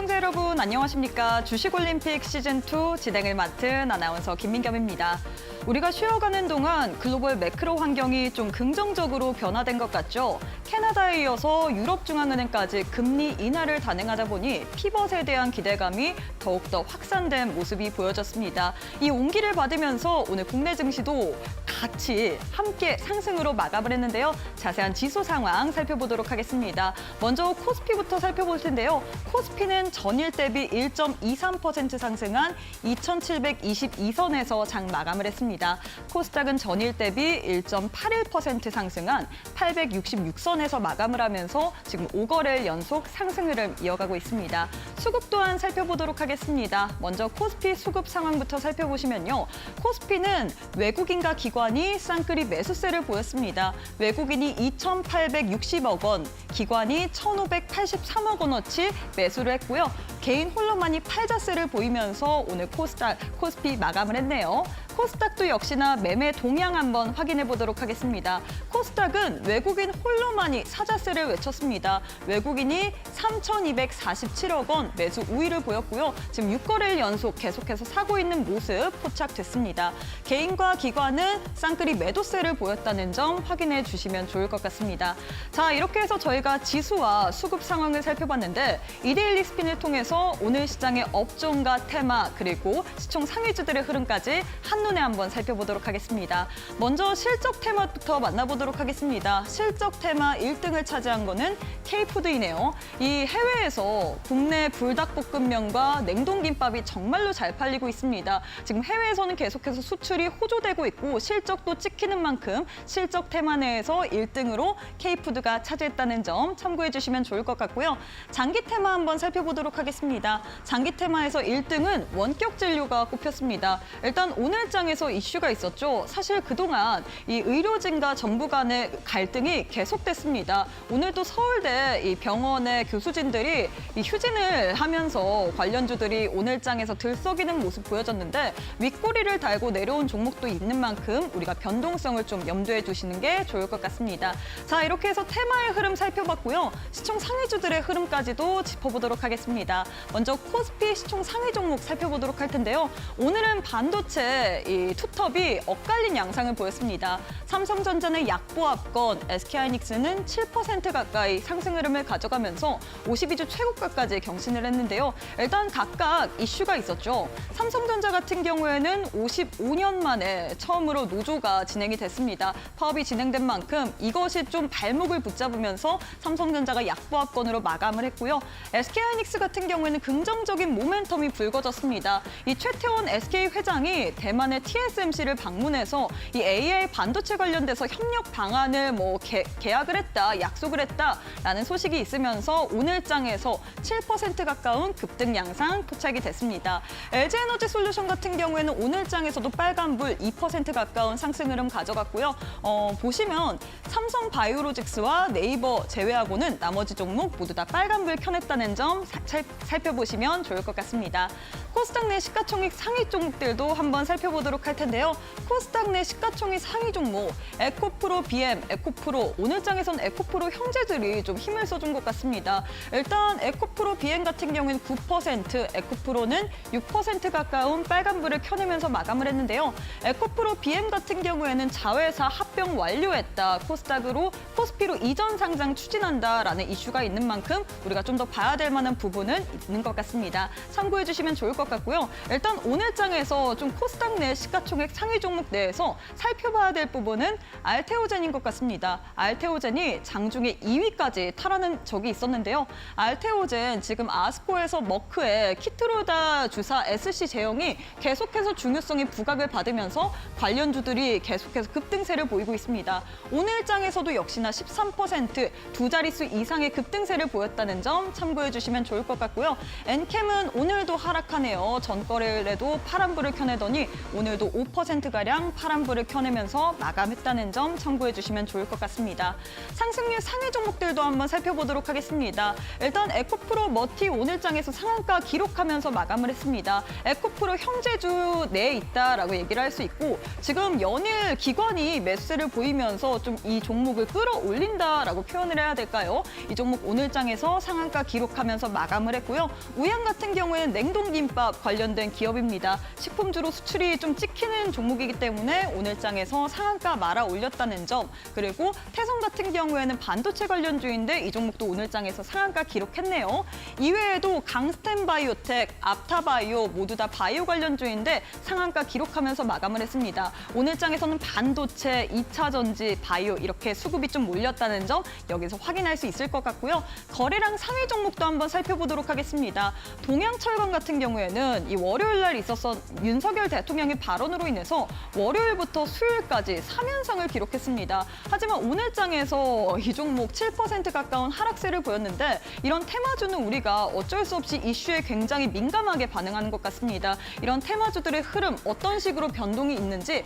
시청자 여러분 안녕하십니까. 주식올림픽 시즌2 진행을 맡은 아나운서 김민겸입니다. 우리가 쉬어가는 동안 글로벌 매크로 환경이 좀 긍정적으로 변화된 것 같죠. 캐나다에 이어서 유럽중앙은행까지 금리 인하를 단행하다 보니 피벗에 대한 기대감이 더욱더 확산된 모습이 보여졌습니다. 이 온기를 받으면서 오늘 국내 증시도 같이 함께 상승으로 마감을 했는데요. 자세한 지수 상황 살펴보도록 하겠습니다. 먼저 코스피부터 살펴볼 텐데요. 코스피는 전일 대비 1.23% 상승한 2,722선에서 장 마감을 했습니다. 코스닥은 전일 대비 1.81% 상승한 866선에서 마감을 하면서 지금 5거래일 연속 상승 흐름 이어가고 있습니다. 수급 또한 살펴보도록 하겠습니다. 먼저 코스피 수급 상황부터 살펴보시면요. 코스피는 외국인과 기관이 쌍끌이 매수세를 보였습니다. 외국인이 2,860억 원, 기관이 1,583억 원어치 매수를 했고요. 개인 홀로만이 팔자세를 보이면서 오늘 코스피 마감을 했네요. 코스닥도 역시나 매매 동향 한번 확인해 보도록 하겠습니다. 코스닥은 외국인 홀로만이 사자세를 외쳤습니다. 외국인이 3,247억 원 매수 우위를 보였고요. 지금 6거래일 연속 계속해서 사고 있는 모습 포착됐습니다. 개인과 기관은 쌍끌이 매도세를 보였다는 점 확인해 주시면 좋을 것 같습니다. 자, 이렇게 해서 저희가 지수와 수급 상황을 살펴봤는데 이데일리 스핀을 통해서 오늘 시장의 업종과 테마 그리고 시총 상위주들의 흐름까지 한눈에 한번 살펴보도록 하겠습니다. 먼저 실적 테마부터 만나보도록 하겠습니다. 실적 테마 1등을 차지한 거는 K푸드이네요. 이 해외에서 국내 불닭볶음면과 냉동김밥이 정말로 잘 팔리고 있습니다. 지금 해외에서는 계속해서 수출이 호조되고 있고 실적도 찍히는 만큼 실적 테마 내에서 1등으로 K푸드가 차지했다는 점 참고해 주시면 좋을 것 같고요. 장기 테마 한번 살펴보도록 하겠습니다. 장기 테마에서 1등은 원격 진료가 꼽혔습니다. 일단 오늘 장에서 이슈가 있었죠. 사실 그동안 이 의료진과 정부 간의 갈등이 계속됐습니다. 오늘도 서울대 이 병원의 교수진들이 이 휴진을 하면서 관련주들이 오늘 장에서 들썩이는 모습 보여졌는데 윗꼬리를 달고 내려온 종목도 있는 만큼 우리가 변동성을 좀 염두에 두시는 게 좋을 것 같습니다. 자, 이렇게 해서 테마의 흐름 살펴봤고요. 시총 상위주들의 흐름까지도 짚어보도록 하겠습니다. 먼저 코스피 시총 상위 종목 살펴보도록 할 텐데요. 오늘은 반도체 이 투톱이 엇갈린 양상을 보였습니다. 삼성전자는 약보합권, SK하이닉스는 7% 가까이 상승 흐름을 가져가면서 52주 최고가까지 경신을 했는데요. 일단 각각 이슈가 있었죠. 삼성전자 같은 경우에는 55년 만에 처음으로 노조가 진행이 됐습니다. 파업이 진행된 만큼 이것이 좀 발목을 붙잡으면서 삼성전자가 약보합권으로 마감을 했고요. SK하이닉스 같은 경우에는 긍정적인 모멘텀이 불거졌습니다. 이 최태원 SK 회장이 대만의 TSMC를 방문해서 이 AI 반도체 관련돼서 협력 방안을 계약을 했다, 약속을 했다라는 소식이 있으면서 오늘 장에서 7% 가까운 급등 양상 포착이 됐습니다. LG에너지솔루션 같은 경우에는 오늘 장에서도 빨간불 2% 가까운 상승 흐름 가져갔고요. 보시면 삼성바이오로직스와 네이버 제외하고는 나머지 종목 모두 다 빨간불 켜냈다는 점 살펴보시면 좋을 것 같습니다. 코스닥 내 시가총액 상위 종목들도 한번 살펴보도록 할 텐데요. 코스닥 내 시가총액 상위 종목 에코프로, BM, 에코프로 오늘 장에선 에코프로 형제들이 좀 힘을 써준 것 같습니다. 일단 에코프로, BM 같은 경우는 9%, 에코프로는 6% 가까운 빨간불을 켜내면서 마감을 했는데요. 에코프로, BM 같은 경우에는 자회사 합병 완료했다, 코스피로 이전 상장 추진한다라는 이슈가 있는 만큼 우리가 좀 더 봐야 될 만한 부분은 있는 것 같습니다. 참고해 주시면 좋을 것 같고요. 일단 오늘 장에서 좀 코스닥 내 시가총액 상위 종목 내에서 살펴봐야 될 부분은 알테오젠인 것 같습니다. 알테오젠이 장중에 2위까지 탈하는 적이 있었는데요. 알테오젠 지금 아스코에서 머크의 키트로다 주사 SC 제형이 계속해서 중요성이 부각을 받으면서 관련주들이 계속해서 급등세를 보이고 있습니다. 오늘 장에서도 역시나 13% 두 자릿수 이상의 급등세를 보였다는 점 참고해 주시면 좋을 것 같고요. 엔캠은 오늘도 하락하네요. 전거래일에도 파란불을 켜내더니 오늘도 5%가량 파란불을 켜내면서 마감했다는 점 참고해 주시면 좋을 것 같습니다. 상승률 상위 종목들도 한번 살펴보도록 하겠습니다. 일단 에코프로 머티 오늘장에서 상한가 기록하면서 마감을 했습니다. 에코프로 형제주 내에 있다라고 얘기를 할 수 있고 지금 연일 기관이 매수세를 보이면서 좀 이 종목을 끌어올린다라고 표현을 해야 될까요? 이 종목 오늘장에서 상한가 기록하면서 마감을 했고요. 우양 같은 경우에는 냉동김밥 관련된 기업입니다. 식품주로 수출이 좀 찍히는 종목이기 때문에 오늘장에서 상한가 말아 올렸다는 점, 그리고 태성 같은 경우에는 반도체 관련주인데 이 종목도 오늘장에서 상한가 기록했네요. 이외에도 강스텐바이오텍, 앞타바이오 모두 다 바이오 관련주인데 상한가 기록하면서 마감을 했습니다. 오늘장에서는 반도체, 2차 전지, 바이오 이렇게 수급이 좀 몰렸다는 점 여기서 확인할 수 있을 것 같고요. 거래량 상위 종목도 한번 살펴보도록 하겠습니다. 동양철강 같은 경우에는 이 월요일 날 있었던 윤석열 대통령의 발언으로 인해서 월요일부터 수요일까지 3연상을 기록했습니다. 하지만 오늘장에서 이 종목 7% 가까운 하락세를 보였는데 이런 테마주는 우리가 어쩔 수 없이 이슈에 굉장히 민감하게 반응하는 것 같습니다. 이런 테마주들의 흐름 어떤 식으로 변동이 있는지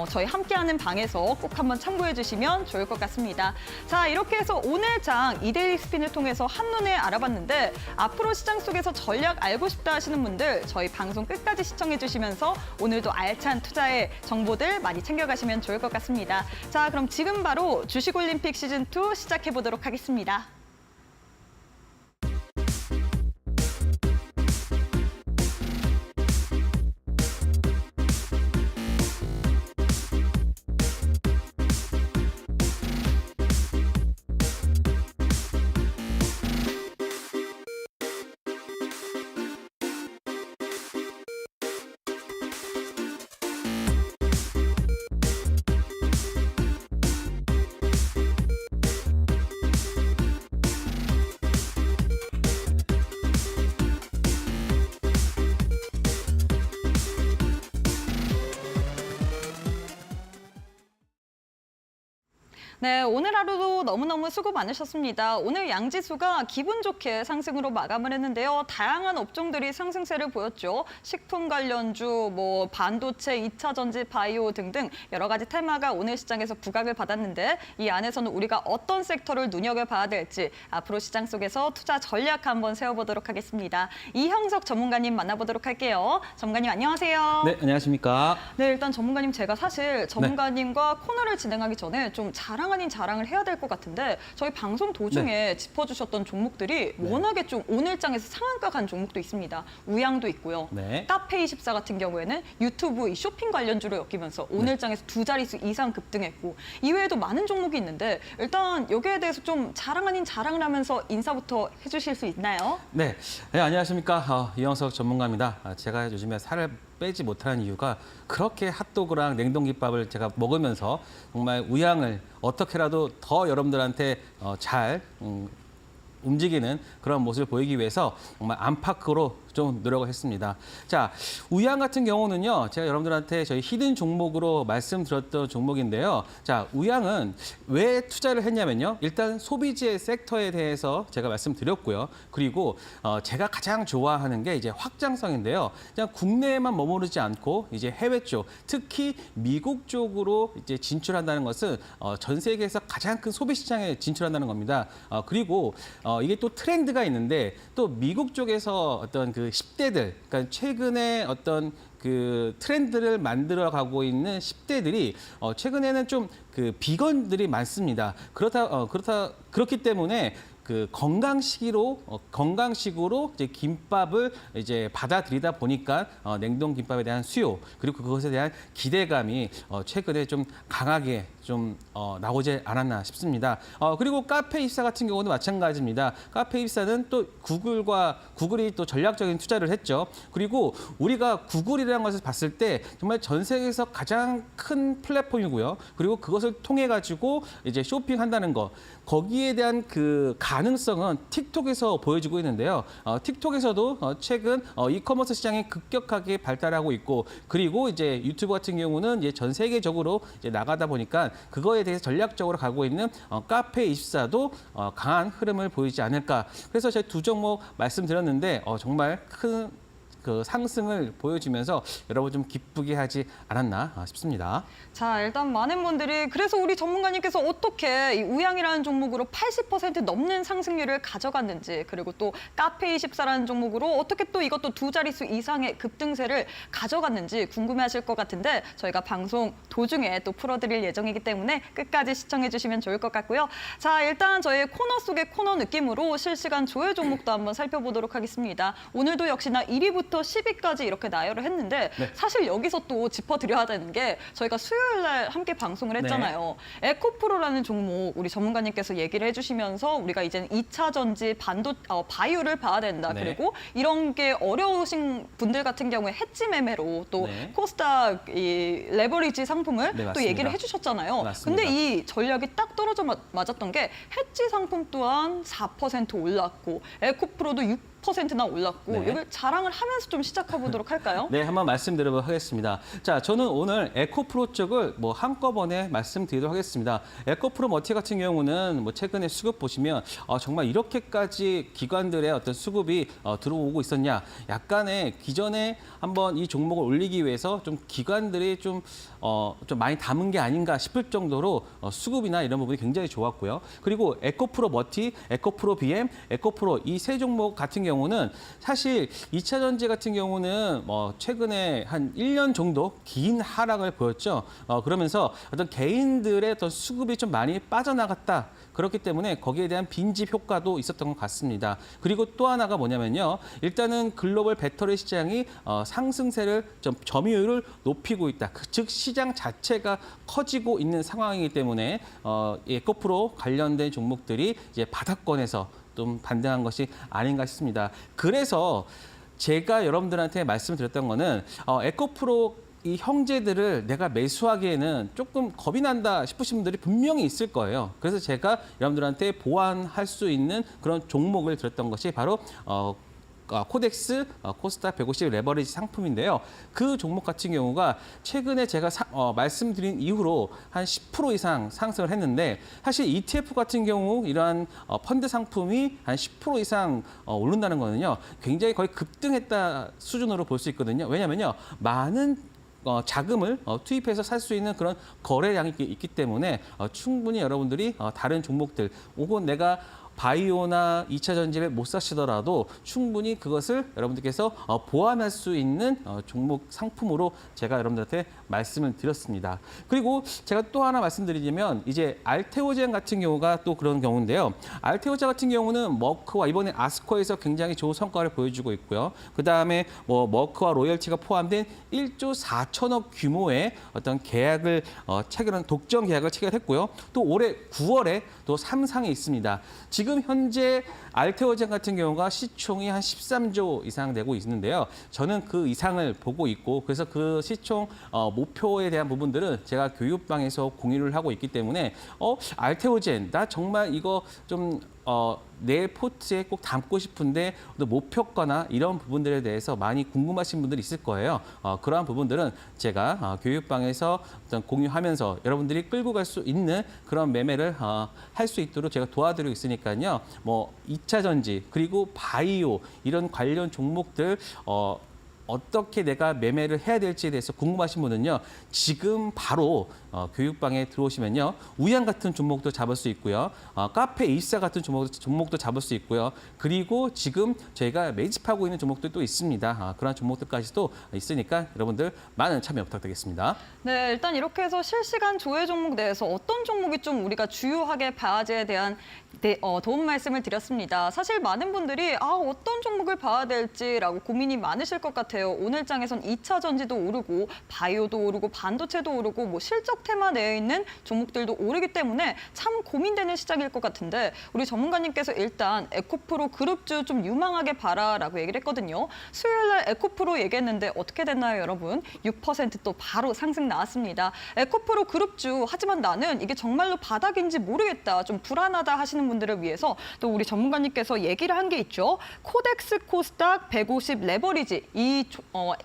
저희 함께하는 방에서 꼭 한번 참고해 주시면 좋을 것 같습니다. 자, 이렇게 해서 오늘 장 이데일리 스핀을 통해서 한눈에 알아봤는데 앞으로 시장 속에서 전략 알고 싶다 하시는 분들 저희 방송 끝까지 시청해 주시면서 오늘도 알찬 투자의 정보들 많이 챙겨가시면 좋을 것 같습니다. 자, 그럼 지금 바로 주식올림픽 시즌2 시작해 보도록 하겠습니다. 네, 오늘 하루도 너무너무 수고 많으셨습니다. 오늘 양지수가 기분 좋게 상승으로 마감을 했는데요. 다양한 업종들이 상승세를 보였죠. 식품 관련주, 반도체, 2차 전지, 바이오 등등 여러 가지 테마가 오늘 시장에서 부각을 받았는데 이 안에서는 우리가 어떤 섹터를 눈여겨봐야 될지 앞으로 시장 속에서 투자 전략 한번 세워보도록 하겠습니다. 이형석 전문가님 만나보도록 할게요. 전문가님 안녕하세요. 네, 안녕하십니까. 네, 일단 전문가님 제가 사실 전문가님과 코너를 진행하기 전에 좀 자랑 아닌 자랑을 해야 될 것 같은데 저희 방송 도중에 짚어주셨던 종목들이 워낙에 좀 오늘장에서 상한가 간 종목도 있습니다. 우양도 있고요. 카페24 같은 경우에는 유튜브 이 쇼핑 관련주로 엮이면서 오늘장에서 두 자릿수 이상 급등했고 이외에도 많은 종목이 있는데 일단 여기에 대해서 좀 자랑 아닌 자랑을 하면서 인사부터 해주실 수 있나요? 네, 안녕하십니까. 이형석 전문가입니다. 제가 요즘에 살을 빼지 못하는 이유가 그렇게 핫도그랑 냉동김밥을 제가 먹으면서 정말 우양을 어떻게라도 더 여러분들한테 잘 움직이는 그런 모습을 보이기 위해서 정말 안팎으로 좀 노력을 했습니다. 자, 우양 같은 경우는요, 제가 여러분들한테 저희 히든 종목으로 말씀드렸던 종목인데요. 자, 우양은 왜 투자를 했냐면요. 일단 소비재 섹터에 대해서 제가 말씀드렸고요. 그리고 제가 가장 좋아하는 게 이제 확장성인데요. 그냥 국내에만 머무르지 않고 이제 해외 쪽, 특히 미국 쪽으로 이제 진출한다는 것은 전 세계에서 가장 큰 소비 시장에 진출한다는 겁니다. 그리고 이게 또 트렌드가 있는데 또 미국 쪽에서 어떤 그 10대들, 그러니까 최근에 어떤 그 트렌드를 만들어가고 있는 10대들이 최근에는 좀 그 비건들이 많습니다. 그렇기 때문에 그 건강식으로 이제 김밥을 이제 받아들이다 보니까 냉동 김밥에 대한 수요 그리고 그것에 대한 기대감이 최근에 좀 강하게 좀 나오지 않았나 싶습니다. 그리고 카페24 같은 경우도 마찬가지입니다. 카페24는 또 구글이 또 전략적인 투자를 했죠. 그리고 우리가 구글이라는 것을 봤을 때 정말 전 세계에서 가장 큰 플랫폼이고요. 그리고 그것을 통해 가지고 이제 쇼핑한다는 거. 거기에 대한 그 가능성은 틱톡에서 보여지고 있는데요. 틱톡에서도 최근 이커머스 시장이 급격하게 발달하고 있고, 그리고 이제 유튜브 같은 경우는 이제 전 세계적으로 이제 나가다 보니까 그거에 대해서 전략적으로 가고 있는 카페24도 강한 흐름을 보이지 않을까. 그래서 제가 두 종목 말씀드렸는데 정말 큰 그 상승을 보여주면서 여러분 좀 기쁘게 하지 않았나 싶습니다. 자, 일단 많은 분들이 그래서 우리 전문가님께서 어떻게 이 우양이라는 종목으로 80% 넘는 상승률을 가져갔는지, 그리고 또 카페24라는 종목으로 어떻게 또 이것도 두 자릿수 이상의 급등세를 가져갔는지 궁금해하실 것 같은데 저희가 방송 도중에 또 풀어드릴 예정이기 때문에 끝까지 시청해 주시면 좋을 것 같고요. 자, 일단 저희 코너 속의 코너 느낌으로 실시간 조회 종목도 한번 살펴보도록 하겠습니다. 오늘도 역시나 1위부터 10위까지 이렇게 나열을 했는데 네. 사실 여기서 또 짚어드려야 되는 게 저희가 수요일 날 함께 방송을 했잖아요. 에코프로라는 종목 우리 전문가님께서 얘기를 해주시면서 우리가 이제는 2차 전지 바이오를 봐야 된다. 네. 그리고 이런 게 어려우신 분들 같은 경우에 해지 매매로 또 네. 코스닥 이 레버리지 상품을 네, 또 맞습니다. 얘기를 해주셨잖아요. 맞습니다. 근데 이 전략이 딱 떨어져 맞았던 게 해지 상품 또한 4% 올랐고 에코프로도 6%나 올랐고 네. 이걸 자랑을 하면서 좀 시작해 보도록 할까요? 네, 한번 말씀드려보도록 하겠습니다. 자, 저는 오늘 에코프로 쪽을 한꺼번에 말씀드리도록 하겠습니다. 에코프로 머티 같은 경우는 최근에 수급 보시면 정말 이렇게까지 기관들의 어떤 수급이 들어오고 있었냐. 약간의 기존에 한번 이 종목을 올리기 위해서 좀 기관들이 좀 많이 담은 게 아닌가 싶을 정도로 수급이나 이런 부분이 굉장히 좋았고요. 그리고 에코프로 머티, 에코프로 BM, 에코프로 이 세 종목 같은 경우는 사실 2차 전지 같은 경우는 최근에 한 1년 정도 긴 하락을 보였죠. 그러면서 어떤 개인들의 어떤 수급이 좀 많이 빠져나갔다. 그렇기 때문에 거기에 대한 빈집 효과도 있었던 것 같습니다. 그리고 또 하나가 뭐냐면요. 일단은 글로벌 배터리 시장이 상승세를 점유율을 높이고 있다. 즉 시장 자체가 커지고 있는 상황이기 때문에 에코프로 관련된 종목들이 이제 바닥권에서 좀 반등한 것이 아닌가 싶습니다. 그래서 제가 여러분들한테 말씀드렸던 거는 에코프로 이 형제들을 내가 매수하기에는 조금 겁이 난다 싶으신 분들이 분명히 있을 거예요. 그래서 제가 여러분들한테 보완할 수 있는 그런 종목을 드렸던 것이 바로 코덱스 코스닥 150 레버리지 상품인데요. 그 종목 같은 경우가 최근에 제가 말씀드린 이후로 한 10% 이상 상승을 했는데 사실 ETF 같은 경우 이러한 펀드 상품이 한 10% 이상 오른다는 거는요. 굉장히 거의 급등했다 수준으로 볼 수 있거든요. 왜냐면요. 많은 자금을 투입해서 살 수 있는 그런 거래량이 있기 때문에 충분히 여러분들이 다른 종목들 혹은 내가 바이오나 2차 전지를 못 사시더라도 충분히 그것을 여러분들께서 보완할 수 있는 종목 상품으로 제가 여러분들한테 말씀을 드렸습니다. 그리고 제가 또 하나 말씀드리자면 이제 알테오젠 같은 경우가 또 그런 경우인데요. 알테오젠 같은 경우는 머크와 이번에 아스코에서 굉장히 좋은 성과를 보여주고 있고요. 그다음에 머크와 로열티가 포함된 1조 4천억 규모의 어떤 계약을 체결한 독점 계약을 체결했고요. 또 올해 9월에 또 3상이 있습니다. 지금 현재 알테오젠 같은 경우가 시총이 한 13조 이상 되고 있는데요. 저는 그 이상을 보고 있고 그래서 그 시총 목표에 대한 부분들은 제가 교육방에서 공유를 하고 있기 때문에 알테오젠 나 정말 이거 좀 내 포트에 꼭 담고 싶은데 목표가나 이런 부분들에 대해서 많이 궁금하신 분들이 있을 거예요. 그러한 부분들은 제가 교육방에서 어떤 공유하면서 여러분들이 끌고 갈 수 있는 그런 매매를 할 수 있도록 제가 도와드리고 있으니까요. 2차 전지 그리고 바이오 이런 관련 종목들 어떻게 내가 매매를 해야 될지에 대해서 궁금하신 분은요. 지금 바로 교육방에 들어오시면요. 우양 같은 종목도 잡을 수 있고요. 카페24 같은 종목도 잡을 수 있고요. 그리고 지금 저희가 매집하고 있는 종목들도 있습니다. 그런 종목들까지도 있으니까 여러분들 많은 참여 부탁드리겠습니다. 네, 일단 이렇게 해서 실시간 조회 종목 내에서 어떤 종목이 좀 우리가 주요하게 봐야지에 대한 도움 말씀을 드렸습니다. 사실 많은 분들이 어떤 종목을 봐야 될지라고 고민이 많으실 것 같아요. 오늘 장에선 2차 전지도 오르고 바이오도 오르고 반도체도 오르고 실적 테마 내에 있는 종목들도 오르기 때문에 참 고민되는 시장일 것 같은데 우리 전문가님께서 일단 에코프로 그룹주 좀 유망하게 봐라라고 얘기를 했거든요. 수요일 날 에코프로 얘기했는데 어떻게 됐나요, 여러분? 6% 또 바로 상승 나왔습니다. 에코프로 그룹주 하지만 나는 이게 정말로 바닥인지 모르겠다. 좀 불안하다 하시는 분들을 위해서 또 우리 전문가님께서 얘기를 한 게 있죠. 코덱스 코스닥 150 레버리지 이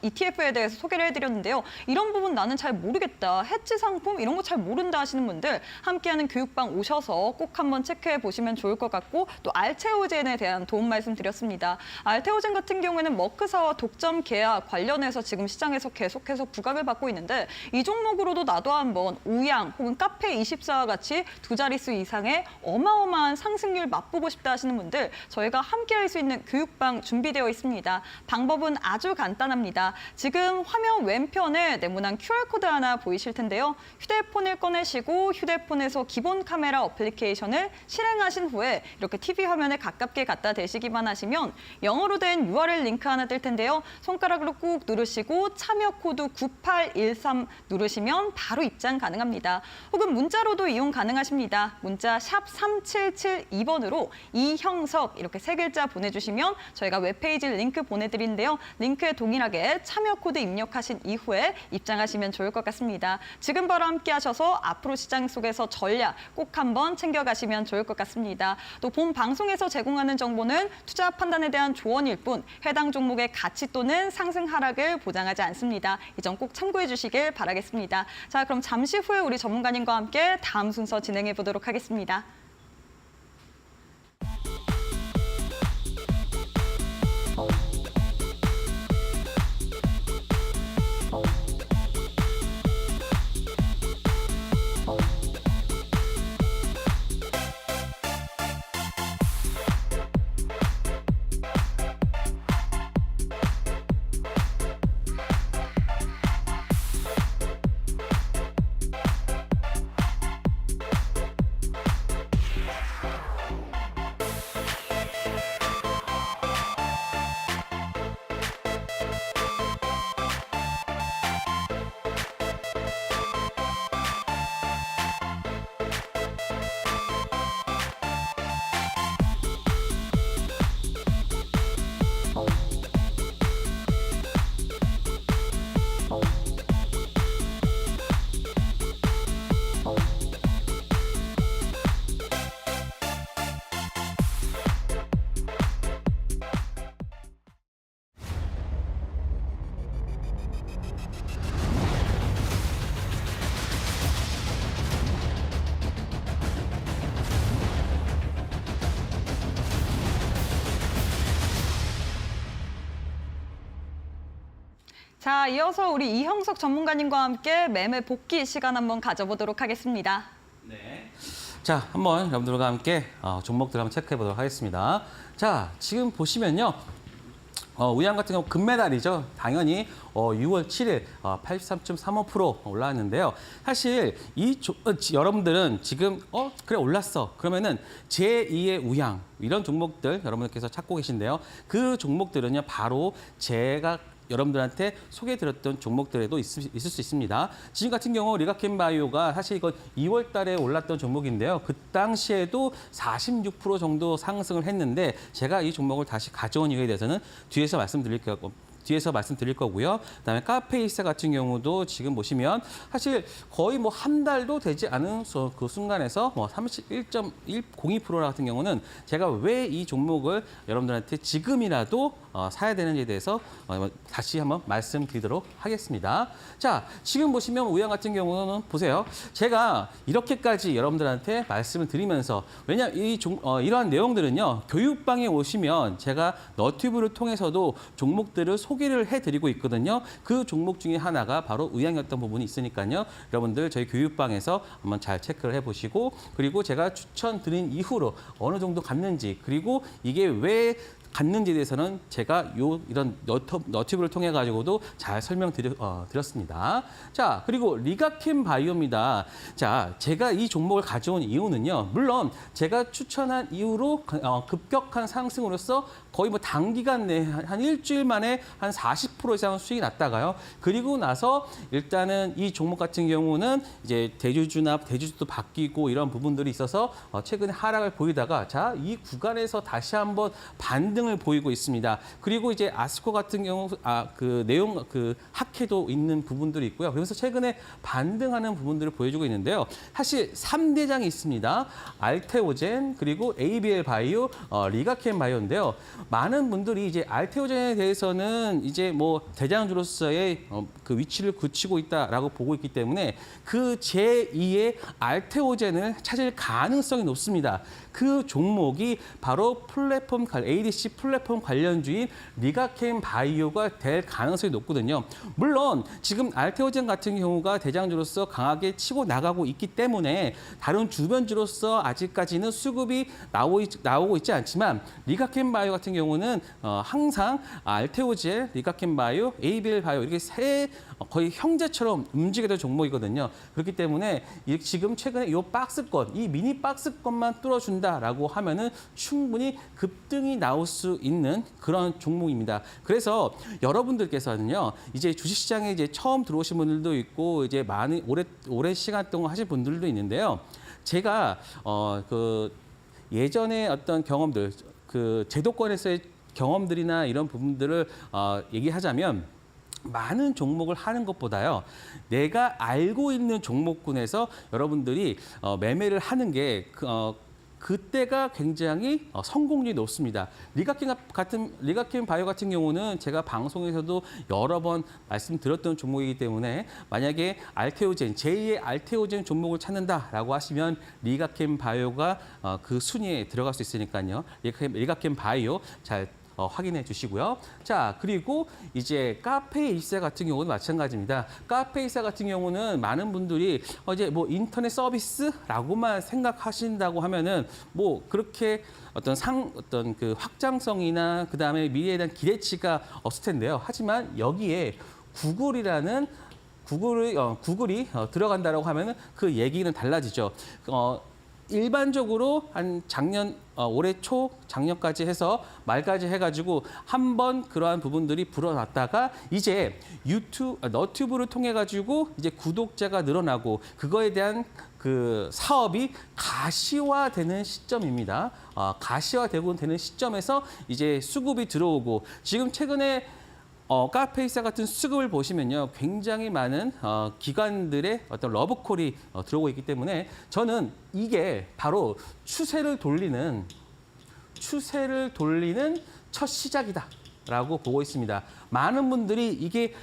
ETF에 대해서 소개를 해드렸는데요. 이런 부분 나는 잘 모르겠다. 해지 상품 화장품 이런 거 잘 모른다 하시는 분들 함께하는 교육방 오셔서 꼭 한번 체크해 보시면 좋을 것 같고 또 알테오젠에 대한 도움 말씀드렸습니다. 알테오젠 같은 경우에는 머크사와 독점 계약 관련해서 지금 시장에서 계속해서 부각을 받고 있는데 이 종목으로도 나도 한번 우양 혹은 카페24와 같이 두 자릿수 이상의 어마어마한 상승률 맛보고 싶다 하시는 분들 저희가 함께할 수 있는 교육방 준비되어 있습니다. 방법은 아주 간단합니다. 지금 화면 왼편에 네모난 QR코드 하나 보이실 텐데요. 휴대폰을 꺼내시고 휴대폰에서 기본 카메라 어플리케이션을 실행하신 후에 이렇게 TV 화면에 가깝게 갖다 대시기만 하시면 영어로 된 URL 링크 하나 뜰 텐데요. 손가락으로 꾹 누르시고 참여 코드 9813 누르시면 바로 입장 가능합니다. 혹은 문자로도 이용 가능하십니다. 문자 샵 3772번으로 이형석 이렇게 세 글자 보내주시면 저희가 웹페이지 링크 보내드리는데요. 링크에 동일하게 참여 코드 입력하신 이후에 입장하시면 좋을 것 같습니다. 지금 바로 함께 하셔서 앞으로 시장 속에서 전략 꼭 한번 챙겨가시면 좋을 것 같습니다. 또 본 방송에서 제공하는 정보는 투자 판단에 대한 조언일 뿐 해당 종목의 가치 또는 상승 하락을 보장하지 않습니다. 이 점 꼭 참고해 주시길 바라겠습니다. 자, 그럼 잠시 후에 우리 전문가님과 함께 다음 순서 진행해 보도록 하겠습니다. 자, 이어서 우리 이형석 전문가님과 함께 매매 복귀 시간 한번 가져보도록 하겠습니다. 네. 자, 한번 여러분들과 함께 종목들 한번 체크해 보도록 하겠습니다. 자, 지금 보시면요. 우양 같은 경우 금메달이죠. 당연히 6월 7일 83.35% 올라왔는데요. 사실 여러분들은 지금 그래 올랐어. 그러면은 제2의 우양 이런 종목들 여러분들께서 찾고 계신데요. 그 종목들은요. 바로 제가 여러분들한테 소개해드렸던 종목들에도 있을 수 있습니다. 지금 같은 경우 리가켄바이오가 사실 이건 2월 달에 올랐던 종목인데요. 그 당시에도 46% 정도 상승을 했는데 제가 이 종목을 다시 가져온 이유에 대해서는 뒤에서 말씀드릴 거고요. 그다음에 카페이사 같은 경우도 지금 보시면 사실 거의 뭐 한 달도 되지 않은 그 순간에서 뭐 31.102% 같은 경우는 제가 왜 이 종목을 여러분들한테 지금이라도 사야 되는지에 대해서 다시 한번 말씀드리도록 하겠습니다. 자, 지금 보시면 우양 같은 경우는 보세요. 제가 이렇게까지 여러분들한테 말씀을 드리면서 왜냐 이러한 내용들은요. 교육방에 오시면 제가 너튜브를 통해서도 종목들을 소개를 해드리고 있거든요. 그 종목 중에 하나가 바로 우양이었던 부분이 있으니까요. 여러분들 저희 교육방에서 한번 잘 체크를 해보시고 그리고 제가 추천드린 이후로 어느 정도 갔는지 그리고 이게 왜 갔는지에 대해서는 제가 이런 너튜브를 통해 가지고도 잘 설명드렸습니다. 자, 그리고 리가켄바이오입니다. 자, 제가 이 종목을 가져온 이유는요. 물론 제가 추천한 이후로 급격한 상승으로서 거의 뭐 단기간 내에 한 일주일 만에 한 40% 이상 수익이 났다가요. 그리고 나서 일단은 이 종목 같은 경우는 이제 대주주도 바뀌고 이런 부분들이 있어서 최근에 하락을 보이다가 자, 이 구간에서 다시 한번 반등 반등을 보이고 있습니다. 그리고 이제 아스코 같은 경우 그 내용 그 학회도 있는 부분들이 있고요. 그래서 최근에 반등하는 부분들을 보여주고 있는데요. 사실 3대장이 있습니다. 알테오젠 그리고 ABL 바이오, 리가켄 바이오인데요. 많은 분들이 이제 알테오젠에 대해서는 이제 뭐 대장주로서의 그 위치를 굳히고 있다라고 보고 있기 때문에 그 제2의 알테오젠을 찾을 가능성이 높습니다. 그 종목이 바로 ADC 플랫폼 관련주인 리가켄 바이오가 될 가능성이 높거든요. 물론 지금 알테오젠 같은 경우가 대장주로서 강하게 치고 나가고 있기 때문에 다른 주변주로서 아직까지는 수급이 나오고 있지 않지만 리가켄 바이오 같은 경우는 항상 알테오젠, 리가켄 바이오, ABL 바이오 이렇게 거의 형제처럼 움직이던 종목이거든요. 그렇기 때문에 지금 최근에 이 박스권, 이 미니 박스권만 뚫어준다라고 하면은 충분히 급등이 나올 수 있는 그런 종목입니다. 그래서 여러분들께서는요, 이제 주식시장에 이제 처음 들어오신 분들도 있고, 이제 많이 오랜 시간 동안 하신 분들도 있는데요. 제가 그 예전에 어떤 경험들, 그 제도권에서의 경험들이나 이런 부분들을 얘기하자면. 많은 종목을 하는 것보다요. 내가 알고 있는 종목군에서 여러분들이 매매를 하는 게 그때가 굉장히 성공률이 높습니다. 리가켄 바이오 같은 경우는 제가 방송에서도 여러 번 말씀드렸던 종목이기 때문에 만약에 알테오젠, 제2의 알테오젠 종목을 찾는다라고 하시면 리가켄 바이오가 그 순위에 들어갈 수 있으니까요. 리가켄 바이오 잘 확인해 주시고요. 자, 그리고 이제 카페24 같은 경우는 마찬가지입니다. 카페24 같은 경우는 많은 분들이 이제 뭐 인터넷 서비스라고만 생각하신다고 하면은 뭐 그렇게 어떤 그 확장성이나 그다음에 미래에 대한 기대치가 없을 텐데요. 하지만 여기에 구글이 들어간다라고 하면은 그 얘기는 달라지죠. 일반적으로 한 올해 초, 작년까지 해서 말까지 해가지고 한번 그러한 부분들이 불어났다가 이제 너튜브를 통해 가지고 이제 구독자가 늘어나고 그거에 대한 그 사업이 가시화되는 시점입니다. 가시화되고 되는 시점에서 이제 수급이 들어오고 지금 최근에 카페24 같은 수급을 보시면요. 굉장히 많은 기관들의 어떤 러브콜이 들어오고 있기 때문에 저는 이게 바로 추세를 돌리는 첫 시작이다라고 보고 있습니다. 많은 분들이 이게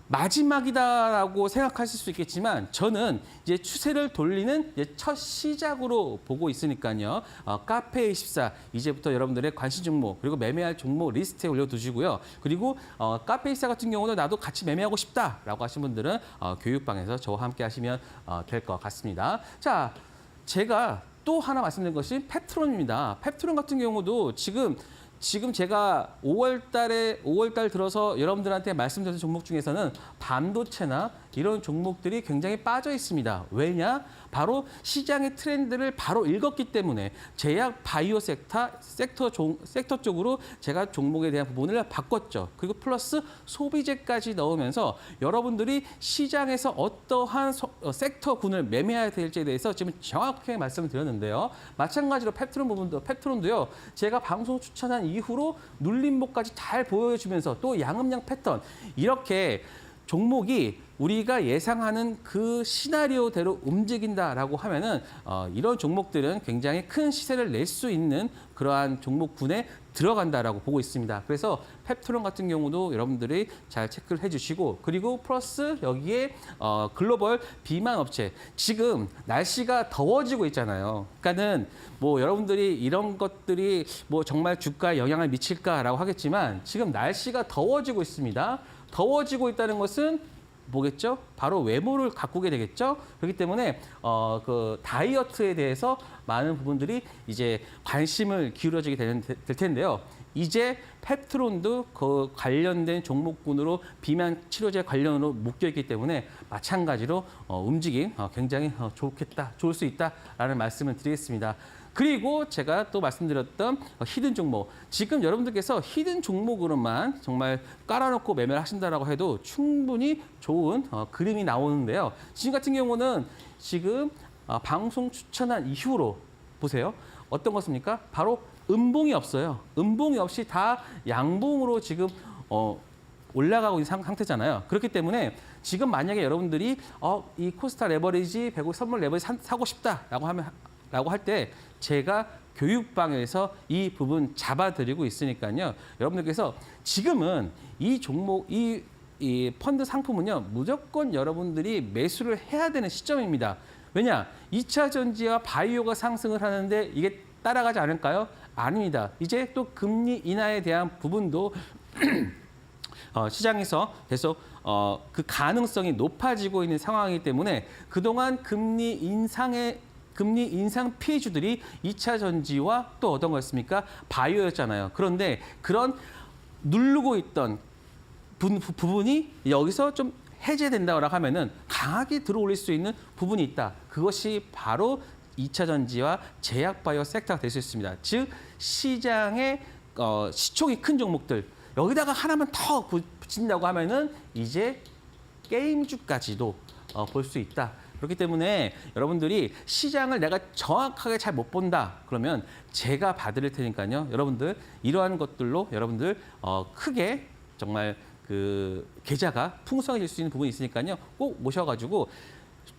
마지막이다라고 생각하실 수 있겠지만 저는 이제 추세를 돌리는 이제 첫 시작으로 보고 있으니까요. 카페24 이제부터 여러분들의 관심 종목 그리고 매매할 종목 리스트에 올려두시고요. 그리고 카페24 같은 경우는 나도 같이 매매하고 싶다라고 하신 분들은 교육방에서 저와 함께 하시면 될 것 같습니다. 자, 제가 또 하나 말씀드린 것이 펩트론입니다. 펩트론 같은 경우도 지금 제가 5월 달 들어서 여러분들한테 말씀드린 종목 중에서는 반도체나 이런 종목들이 굉장히 빠져 있습니다. 왜냐? 바로 시장의 트렌드를 바로 읽었기 때문에 제약 바이오 섹터 쪽으로 제가 종목에 대한 부분을 바꿨죠. 그리고 플러스 소비재까지 넣으면서 여러분들이 시장에서 어떠한 섹터군을 매매해야 될지에 대해서 지금 정확하게 말씀을 드렸는데요. 마찬가지로 펩트론도요. 제가 방송 추천한 이후로 눌림목까지 잘 보여주면서 또 양음양 패턴 이렇게 종목이 우리가 예상하는 그 시나리오대로 움직인다라고 하면은 이런 종목들은 굉장히 큰 시세를 낼 수 있는 그러한 종목군에 들어간다라고 보고 있습니다. 그래서 펩트론 같은 경우도 여러분들이 잘 체크를 해주시고 그리고 플러스 여기에 글로벌 비만 업체 지금 날씨가 더워지고 있잖아요. 그러니까는 뭐 여러분들이 이런 것들이 뭐 정말 주가에 영향을 미칠까라고 하겠지만 지금 날씨가 더워지고 있습니다. 더워지고 있다는 것은 뭐겠죠? 바로 외모를 가꾸게 되겠죠? 그렇기 때문에 그 다이어트에 대해서 많은 부분들이 이제 관심을 기울여지게 될 텐데요. 이제 펩트론도 그 관련된 종목군으로 비만 치료제 관련으로 묶여 있기 때문에 마찬가지로 움직임 굉장히 좋을 수 있다라는 말씀을 드리겠습니다. 그리고 제가 또 말씀드렸던 히든 종목. 지금 여러분들께서 히든 종목으로만 정말 깔아놓고 매매를 하신다라고 해도 충분히 좋은 그림이 나오는데요. 지금 같은 경우는 지금 방송 추천한 이후로 보세요. 어떤 것입니까? 바로 음봉이 없어요. 음봉이 없이 다 양봉으로 지금 올라가고 있는 상태잖아요. 그렇기 때문에 지금 만약에 여러분들이 이 코스타 레버리지 150 선물 레버리지 사고 싶다라고 할 때 제가 교육방에서 이 부분 잡아드리고 있으니까요. 여러분들께서 지금은 이 종목 이 펀드 상품은요. 무조건 여러분들이 매수를 해야 되는 시점입니다. 왜냐? 2차 전지와 바이오가 상승을 하는데 이게 따라가지 않을까요? 아닙니다. 이제 또 금리 인하에 대한 부분도 시장에서 계속 그 가능성이 높아지고 있는 상황이기 때문에 그동안 금리 인상 피해주들이 2차 전지와 또 어떤 거였습니까? 바이오였잖아요. 그런데 그런 누르고 있던 부분이 여기서 좀 해제된다고 하면은 강하게 들어올릴 수 있는 부분이 있다. 그것이 바로 2차 전지와 제약 바이오 섹터가 될 수 있습니다. 즉 시장의 시총이 큰 종목들 여기다가 하나만 더 붙인다고 하면은 이제 게임주까지도 볼 수 있다. 그렇기 때문에 여러분들이 시장을 내가 정확하게 잘 못 본다. 그러면 제가 봐드릴 테니까요. 여러분들 이러한 것들로 여러분들 크게 정말 그 계좌가 풍성해질 수 있는 부분이 있으니까요. 꼭 모셔가지고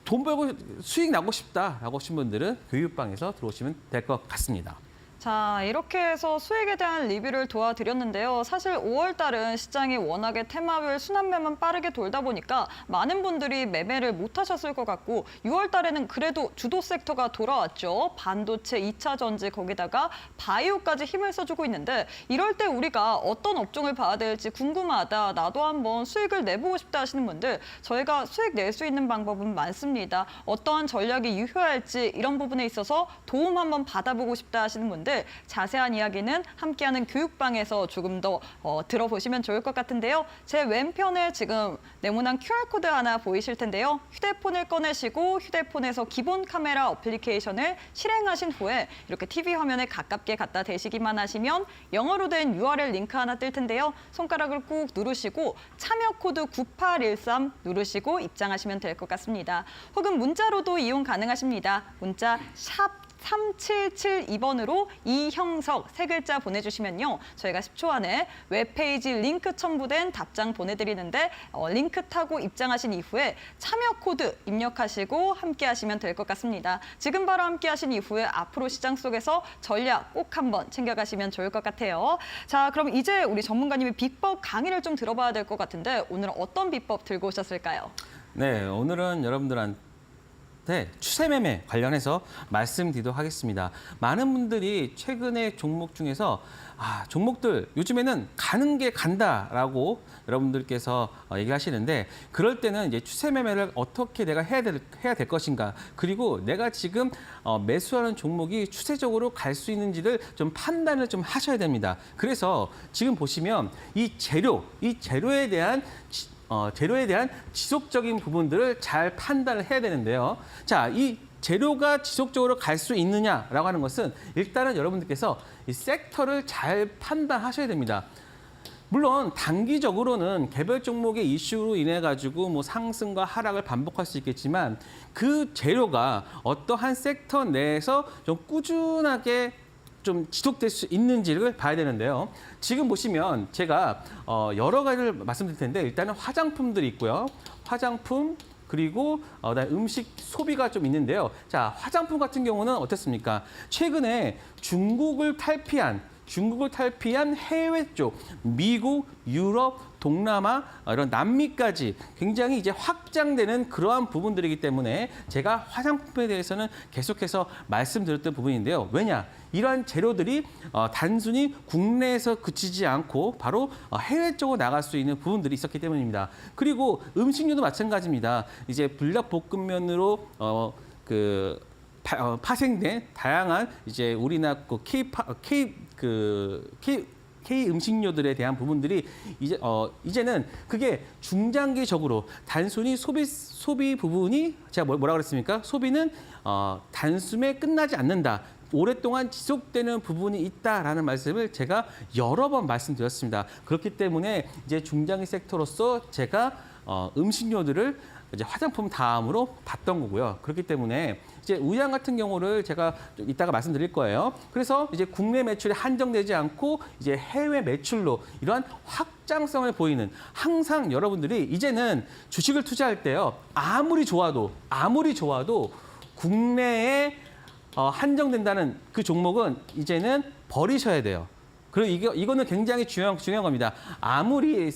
돈 벌고 수익 나고 싶다라고 하신 분들은 교육방에서 들어오시면 될 것 같습니다. 자, 이렇게 해서 수익에 대한 리뷰를 도와드렸는데요. 사실 5월 달은 시장이 워낙에 테마별 순환매만 빠르게 돌다 보니까 많은 분들이 매매를 못 하셨을 것 같고 6월 달에는 그래도 주도 섹터가 돌아왔죠. 반도체, 2차 전지 거기다가 바이오까지 힘을 써주고 있는데 이럴 때 우리가 어떤 업종을 봐야 될지 궁금하다. 나도 한번 수익을 내보고 싶다 하시는 분들 저희가 수익 낼 수 있는 방법은 많습니다. 어떠한 전략이 유효할지 이런 부분에 있어서 도움 한번 받아보고 싶다 하시는 분들 자세한 이야기는 함께하는 교육방에서 조금 더 들어보시면 좋을 것 같은데요. 제 왼편에 지금 네모난 QR코드 하나 보이실 텐데요. 휴대폰을 꺼내시고 휴대폰에서 기본 카메라 어플리케이션을 실행하신 후에 이렇게 TV 화면에 가깝게 갖다 대시기만 하시면 영어로 된 URL 링크 하나 뜰 텐데요. 손가락을 꾹 누르시고 참여 코드 9813 누르시고 입장하시면 될 것 같습니다. 혹은 문자로도 이용 가능하십니다. 문자 샵 3772번으로 이형석 세 글자 보내주시면요. 저희가 10초 안에 웹페이지 링크 첨부된 답장 보내드리는데 링크 타고 입장하신 이후에 참여 코드 입력하시고 함께 하시면 될 것 같습니다. 지금 바로 함께 하신 이후에 앞으로 시장 속에서 전략 꼭 한번 챙겨가시면 좋을 것 같아요. 자, 그럼 이제 우리 전문가님의 비법 강의를 좀 들어봐야 될 것 같은데 오늘은 어떤 비법 들고 오셨을까요? 네, 오늘은 여러분들한테 추세 매매 관련해서 말씀드리도록 하겠습니다. 많은 분들이 최근에 종목 중에서 종목들 요즘에는 가는 게 간다라고 여러분들께서 얘기하시는데 그럴 때는 이제 추세 매매를 어떻게 내가 해야 될 것인가 그리고 내가 지금 매수하는 종목이 추세적으로 갈 수 있는지를 좀 판단을 좀 하셔야 됩니다. 그래서 지금 보시면 이 재료에 대한 지속적인 부분들을 잘 판단을 해야 되는데요. 자, 이 재료가 지속적으로 갈 수 있느냐라고 하는 것은 일단은 여러분들께서 이 섹터를 잘 판단하셔야 됩니다. 물론 단기적으로는 개별 종목의 이슈로 인해 가지고 뭐 상승과 하락을 반복할 수 있겠지만 그 재료가 어떠한 섹터 내에서 좀 꾸준하게 좀 지속될 수 있는지를 봐야 되는데요. 지금 보시면 제가 여러 가지를 말씀드릴 텐데 일단은 화장품들이 있고요. 화장품 그리고 음식 소비가 좀 있는데요. 자, 화장품 같은 경우는 어떻습니까? 최근에 중국을 탈피한 해외 쪽, 미국, 유럽, 동남아, 이런 남미까지 굉장히 이제 확장되는 그러한 부분들이기 때문에 제가 화장품에 대해서는 계속해서 말씀드렸던 부분인데요. 왜냐? 이러한 재료들이 단순히 국내에서 그치지 않고 바로 해외 쪽으로 나갈 수 있는 부분들이 있었기 때문입니다. 그리고 음식료도 마찬가지입니다. 이제 불닭볶음면으로 파생된 다양한 이제 우리나라 K 음식료들에 대한 부분들이 이제는 그게 중장기적으로 단순히 소비 부분이 제가 뭐라 그랬습니까? 소비는 단숨에 끝나지 않는다. 오랫동안 지속되는 부분이 있다라는 말씀을 제가 여러 번 말씀드렸습니다. 그렇기 때문에 이제 중장기 섹터로서 제가 음식료들을 이제 화장품 다음으로 봤던 거고요. 그렇기 때문에 이제 우양 같은 경우를 제가 좀 이따가 말씀드릴 거예요. 그래서 이제 국내 매출이 한정되지 않고 이제 해외 매출로 이러한 확장성을 보이는, 항상 여러분들이 이제는 주식을 투자할 때요. 아무리 좋아도 국내에 한정된다는 그 종목은 이제는 버리셔야 돼요. 그리고 이거는 굉장히 중요한 겁니다. 아무리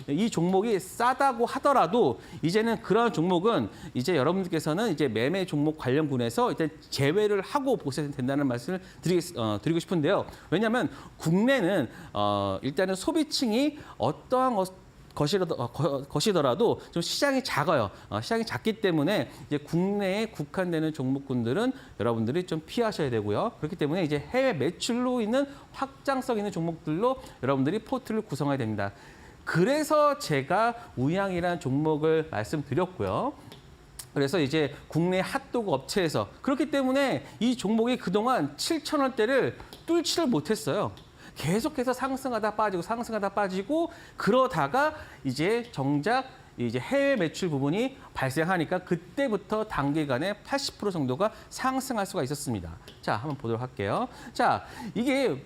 이 종목이 싸다고 하더라도 이제는 그런 종목은 이제 여러분들께서는 이제 매매 종목 관련군에서 일단 제외를 하고 보셔야 된다는 말씀을 드리고 싶은데요. 왜냐하면 국내는 일단은 소비층이 어떠한 것이더라도 좀 시장이 작아요. 시장이 작기 때문에 이제 국내에 국한되는 종목군들은 여러분들이 좀 피하셔야 되고요. 그렇기 때문에 이제 해외 매출로 있는 확장성 있는 종목들로 여러분들이 포트를 구성해야 됩니다. 그래서 제가 우양이라는 종목을 말씀드렸고요. 그래서 이제 국내 핫도그 업체에서 그렇기 때문에 이 종목이 그동안 7,000원대를 뚫지를 못했어요. 계속해서 상승하다 빠지고 그러다가 이제 정작 이제 해외 매출 부분이 발생하니까 그때부터 단기간에 80% 정도가 상승할 수가 있었습니다. 자, 한번 보도록 할게요. 자, 이게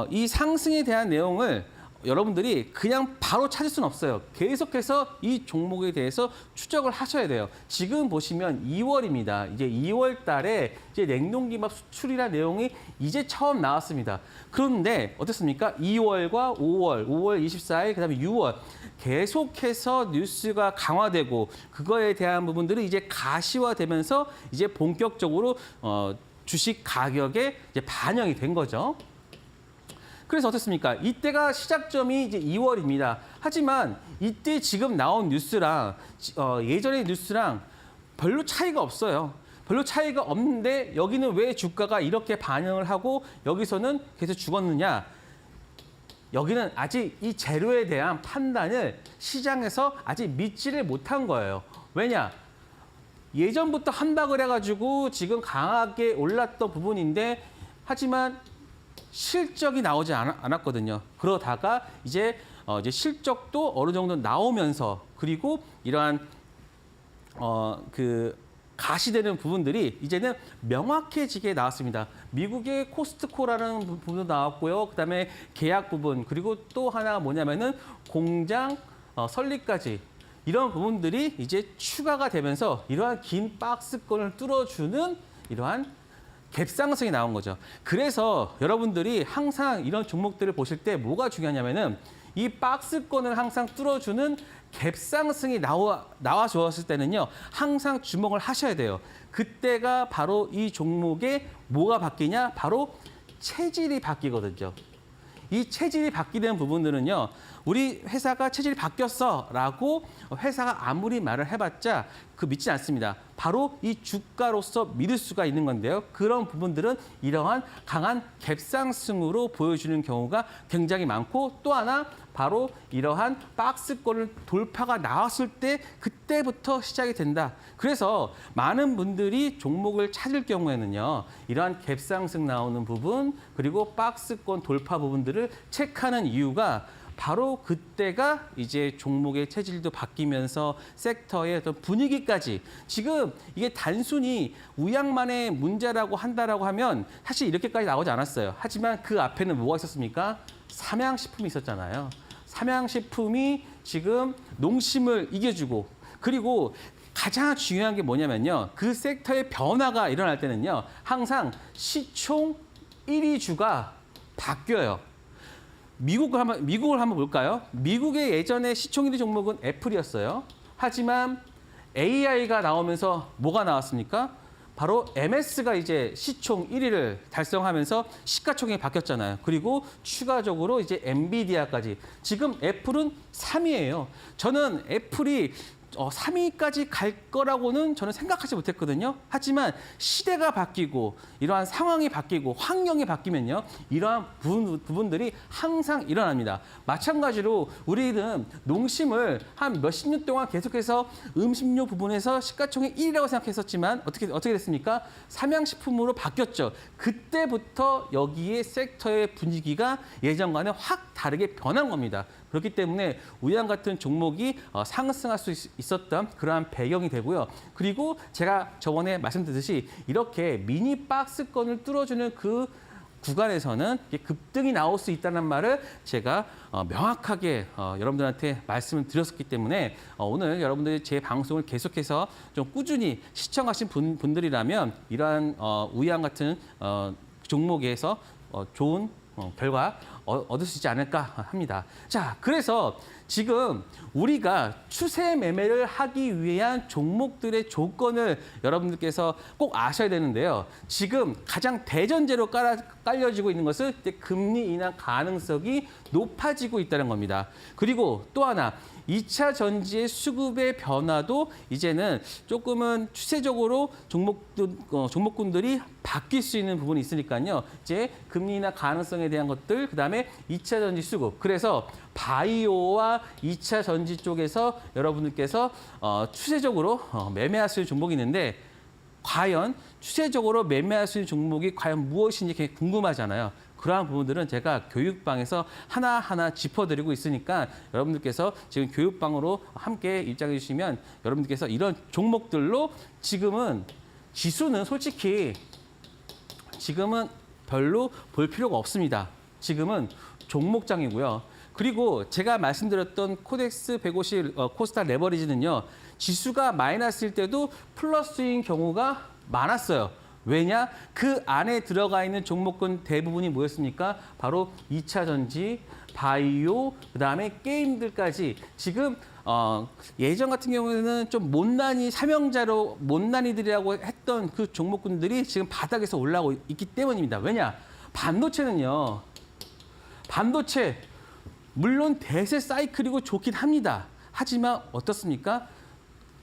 이 상승에 대한 내용을 여러분들이 그냥 바로 찾을 수는 없어요. 계속해서 이 종목에 대해서 추적을 하셔야 돼요. 지금 보시면 2월입니다. 이제 2월 달에 이제 냉동기밥 수출이라는 내용이 이제 처음 나왔습니다. 그런데 어떻습니까? 2월과 5월 24일, 그다음에 6월 계속해서 뉴스가 강화되고 그거에 대한 부분들이 이제 가시화되면서 이제 본격적으로 주식 가격에 이제 반영이 된 거죠. 그래서 어떻습니까? 이때가 시작점이 이제 2월입니다. 하지만 이때 지금 나온 뉴스랑 예전의 뉴스랑 별로 차이가 없어요. 별로 차이가 없는데 여기는 왜 주가가 이렇게 반영을 하고 여기서는 계속 죽었느냐? 여기는 아직 이 재료에 대한 판단을 시장에서 아직 믿지를 못한 거예요. 왜냐? 예전부터 한박을 해가지고 지금 강하게 올랐던 부분인데 하지만 실적이 나오지 않았거든요. 그러다가 이제 실적도 어느 정도 나오면서 그리고 이러한 그 가시되는 부분들이 이제는 명확해지게 나왔습니다. 미국의 코스트코라는 부분도 나왔고요. 그다음에 계약 부분 그리고 또 하나가 뭐냐면은 공장 설립까지 이런 부분들이 이제 추가가 되면서 이러한 긴 박스권을 뚫어주는 이러한 갭상승이 나온 거죠. 그래서 여러분들이 항상 이런 종목들을 보실 때 뭐가 중요하냐면은 이 박스권을 항상 뚫어주는 갭상승이 나와 주었을 때는요. 항상 주목을 하셔야 돼요. 그때가 바로 이 종목에 뭐가 바뀌냐? 바로 체질이 바뀌거든요. 이 체질이 바뀌는 부분들은요. 우리 회사가 체질이 바뀌었어라고 회사가 아무리 말을 해봤자 그 믿지 않습니다. 바로 이 주가로서 믿을 수가 있는 건데요. 그런 부분들은 이러한 강한 갭상승으로 보여주는 경우가 굉장히 많고 또 하나 바로 이러한 박스권을 돌파가 나왔을 때 그때부터 시작이 된다. 그래서 많은 분들이 종목을 찾을 경우에는요. 이러한 갭상승 나오는 부분 그리고 박스권 돌파 부분들을 체크하는 이유가 바로 그때가 이제 종목의 체질도 바뀌면서 섹터의 어떤 분위기까지 지금 이게 단순히 우양만의 문제라고 한다라고 하면 사실 이렇게까지 나오지 않았어요. 하지만 그 앞에는 뭐가 있었습니까? 삼양식품이 있었잖아요. 삼양식품이 지금 농심을 이겨주고 그리고 가장 중요한 게 뭐냐면요. 그 섹터의 변화가 일어날 때는요. 항상 시총 1위 주가 바뀌어요. 미국을 한번 볼까요? 미국의 예전에 시총 1위 종목은 애플이었어요. 하지만 AI가 나오면서 뭐가 나왔습니까? 바로 MS가 이제 시총 1위를 달성하면서 시가총액이 바뀌었잖아요. 그리고 추가적으로 이제 엔비디아까지. 지금 애플은 3위예요. 저는 애플이 3위까지 갈 거라고는 저는 생각하지 못했거든요. 하지만 시대가 바뀌고 이러한 상황이 바뀌고 환경이 바뀌면요. 이러한 부분들이 항상 일어납니다. 마찬가지로 우리는 농심을 한 몇십 년 동안 계속해서 음식료 부분에서 시가총액 1위라고 생각했었지만 어떻게 됐습니까? 삼양식품으로 바뀌었죠. 그때부터 여기에 섹터의 분위기가 예전과는 확 다르게 변한 겁니다. 그렇기 때문에 우양 같은 종목이 상승할 수 있었던 그러한 배경이 되고요. 그리고 제가 저번에 말씀드렸듯이 이렇게 미니 박스권을 뚫어주는 그 구간에서는 급등이 나올 수 있다는 말을 제가 명확하게 여러분들한테 말씀을 드렸었기 때문에 오늘 여러분들이 제 방송을 계속해서 좀 꾸준히 시청하신 분들이라면 이러한 우양 같은 종목에서 좋은 결과 얻을 수 있지 않을까 합니다. 자, 그래서 지금 우리가 추세 매매를 하기 위한 종목들의 조건을 여러분들께서 꼭 아셔야 되는데요. 지금 가장 대전제로 깔려지고 있는 것은 금리 인하 가능성이 높아지고 있다는 겁니다. 그리고 또 하나, 2차 전지의 수급의 변화도 이제는 조금은 추세적으로 종목군들이 바뀔 수 있는 부분이 있으니까요. 이제 금리 인하 가능성에 대한 것들, 그다음에 2차 전지 수급. 그래서 바이오와 2차 전지 쪽에서 여러분들께서 추세적으로 매매할 수 있는 종목이 있는데 과연 추세적으로 매매할 수 있는 종목이 과연 무엇인지 굉장히 궁금하잖아요. 그러한 부분들은 제가 교육방에서 하나하나 짚어드리고 있으니까 여러분들께서 지금 교육방으로 함께 입장해 주시면 여러분들께서 이런 종목들로 지금은 지수는 솔직히 지금은 별로 볼 필요가 없습니다. 지금은 종목장이고요. 그리고 제가 말씀드렸던 코덱스 150 코스닥 레버리지는요. 지수가 마이너스일 때도 플러스인 경우가 많았어요. 왜냐? 그 안에 들어가 있는 종목군 대부분이 뭐였습니까? 바로 2차 전지, 바이오, 그다음에 게임들까지 지금 예전 같은 경우에는 좀 못난이 삼형자로 못난이들이라고 했던 그 종목군들이 지금 바닥에서 올라오고 있기 때문입니다. 왜냐? 반도체는요. 반도체 물론 대세 사이클이고 좋긴 합니다. 하지만 어떻습니까?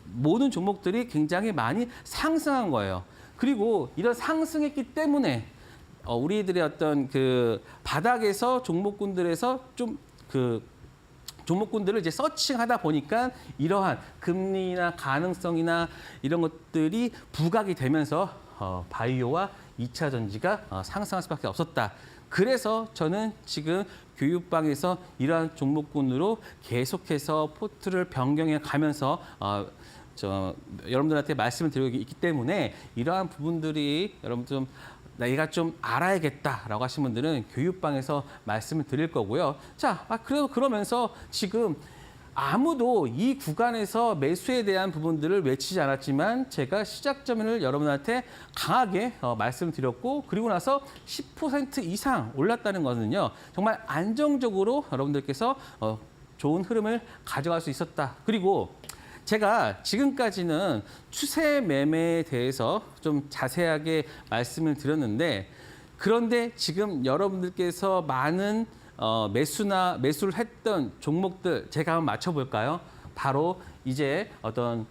모든 종목들이 굉장히 많이 상승한 거예요. 그리고 이런 상승했기 때문에 우리들의 어떤 그 바닥에서 종목군들에서 좀 그 종목군들을 이제 서칭하다 보니까 이러한 금리나 가능성이나 이런 것들이 부각이 되면서 바이오와 2차 전지가 상승할 수밖에 없었다. 그래서 저는 지금 교육방에서 이러한 종목군으로 계속해서 포트를 변경해 가면서 여러분들한테 말씀을 드리고 있기 때문에 이러한 부분들이 여러분 좀 내가 좀 알아야겠다라고 하신 분들은 교육방에서 말씀을 드릴 거고요. 자, 그러면서 지금 아무도 이 구간에서 매수에 대한 부분들을 외치지 않았지만 제가 시작점을 여러분한테 강하게 말씀드렸고 그리고 나서 10% 이상 올랐다는 것은요. 정말 안정적으로 여러분들께서 좋은 흐름을 가져갈 수 있었다. 그리고 제가 지금까지는 추세 매매에 대해서 좀 자세하게 말씀을 드렸는데 그런데 지금 여러분들께서 많은 매수를 했던 종목들 제가 한번 맞춰볼까요? 바로 이제 어떤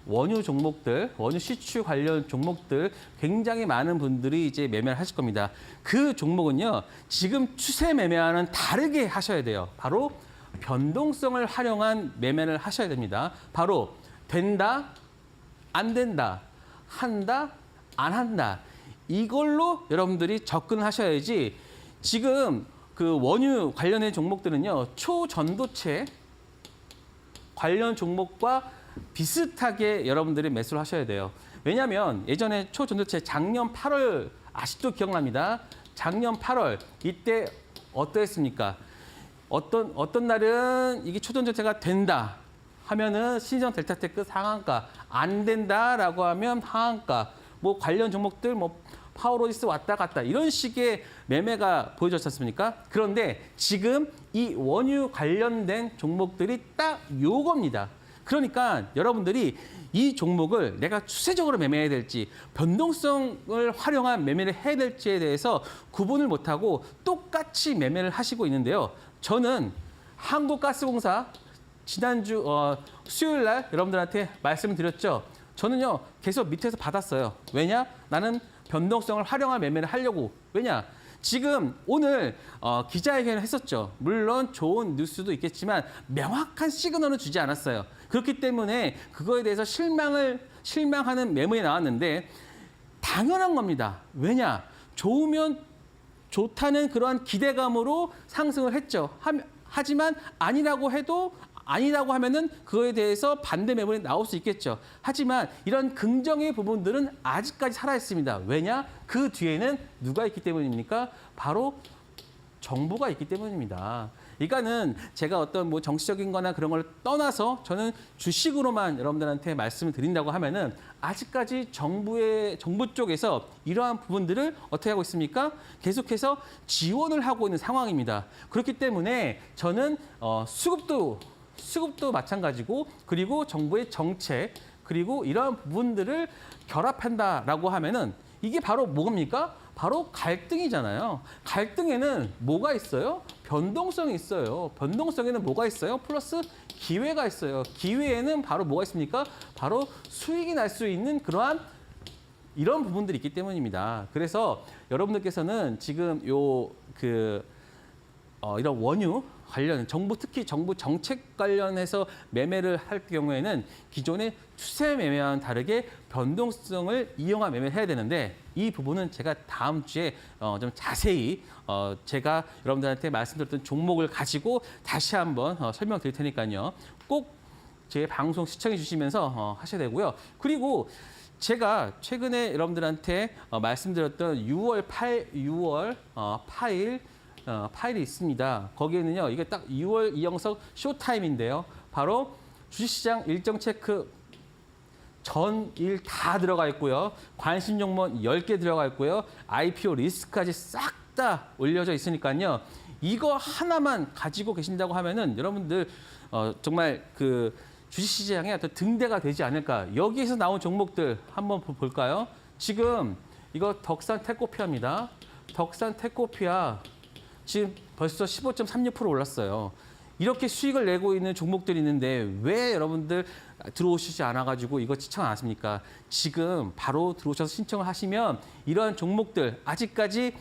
원유 종목들, 원유 시추 관련 종목들 굉장히 많은 분들이 이제 매매를 하실 겁니다. 그 종목은요, 지금 추세 매매와는 다르게 하셔야 돼요. 바로 변동성을 활용한 매매를 하셔야 됩니다. 바로 된다, 안 된다, 한다, 안 한다. 이걸로 여러분들이 접근을 하셔야지 지금 그 원유 관련된 종목들은요. 초전도체 관련 종목과 비슷하게 여러분들이 매수를 하셔야 돼요. 왜냐하면 예전에 초전도체 작년 8월 아직도 기억납니다. 작년 8월 이때 어떠했습니까? 어떤 날은 이게 초전도체가 된다 하면은 신성 델타테크 상한가, 안 된다라고 하면 하한가, 뭐 관련 종목들 뭐 파워로지스 왔다 갔다 이런 식의 매매가 보여졌지 않습니까? 그런데 지금 이 원유 관련된 종목들이 딱 요겁니다. 그러니까 여러분들이 이 종목을 내가 추세적으로 매매해야 될지 변동성을 활용한 매매를 해야 될지에 대해서 구분을 못하고 똑같이 매매를 하시고 있는데요. 저는 한국가스공사 지난주 수요일 날 여러분들한테 말씀드렸죠. 저는요 계속 밑에서 받았어요. 왜냐? 나는 변동성을 활용한 매매를 하려고. 왜냐? 지금 오늘 기자회견을 했었죠. 물론 좋은 뉴스도 있겠지만 명확한 시그널을 주지 않았어요. 그렇기 때문에 그거에 대해서 실망하는 매물이 나왔는데 당연한 겁니다. 왜냐? 좋으면 좋다는 그러한 기대감으로 상승을 했죠. 하지만 아니라고 해도 아니라고 하면은 그거에 대해서 반대 매물이 나올 수 있겠죠. 하지만 이런 긍정의 부분들은 아직까지 살아 있습니다. 왜냐? 그 뒤에는 누가 있기 때문입니까? 바로 정부가 있기 때문입니다. 이거는 제가 어떤 뭐 정치적인 거나 그런 걸 떠나서 저는 주식으로만 여러분들한테 말씀을 드린다고 하면은 아직까지 정부 쪽에서 이러한 부분들을 어떻게 하고 있습니까? 계속해서 지원을 하고 있는 상황입니다. 그렇기 때문에 저는 수급도 마찬가지고 그리고 정부의 정책 그리고 이러한 부분들을 결합한다라고 하면은 이게 바로 뭡니까? 바로 갈등이잖아요. 갈등에는 뭐가 있어요? 변동성이 있어요. 변동성에는 뭐가 있어요? 플러스 기회가 있어요. 기회에는 바로 뭐가 있습니까? 바로 수익이 날 수 있는 그러한 이런 부분들이 있기 때문입니다. 그래서 여러분들께서는 지금 이런 원유 관련 특히 정부 정책 관련해서 매매를 할 경우에는 기존의 추세 매매와는 다르게 변동성을 이용한 매매를 해야 되는데 이 부분은 제가 다음 주에 좀 자세히 제가 여러분들한테 말씀드렸던 종목을 가지고 다시 한번 설명드릴 테니까요. 꼭 제 방송 시청해 주시면서 하셔야 되고요. 그리고 제가 최근에 여러분들한테 말씀드렸던 6월 8일 파일이 있습니다. 거기에는요, 이게 딱 2월 이영석 쇼타임인데요. 바로 주식시장 일정 체크 전일 다 들어가 있고요. 관심 종목 10개 들어가 있고요. IPO 리스크까지 싹 다 올려져 있으니까요. 이거 하나만 가지고 계신다고 하면은 여러분들 정말 그 주식시장의 어떤 등대가 되지 않을까. 여기에서 나온 종목들 한번 볼까요? 지금 이거 덕산 테코피아입니다. 덕산 테코피아 지금 벌써 15.36% 올랐어요. 이렇게 수익을 내고 있는 종목들이 있는데 왜 여러분들 들어오시지 않아가지고 이거 시청 안 하십니까? 지금 바로 들어오셔서 신청을 하시면 이러한 종목들 아직까지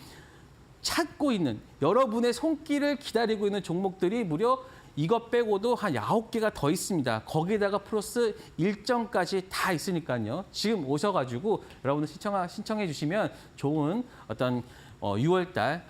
찾고 있는 여러분의 손길을 기다리고 있는 종목들이 무려 이것 빼고도 한 9개가 더 있습니다. 거기에다가 플러스 일정까지 다 있으니까요. 지금 오셔가지고 여러분들 신청해 주시면 좋은 어떤 6월 달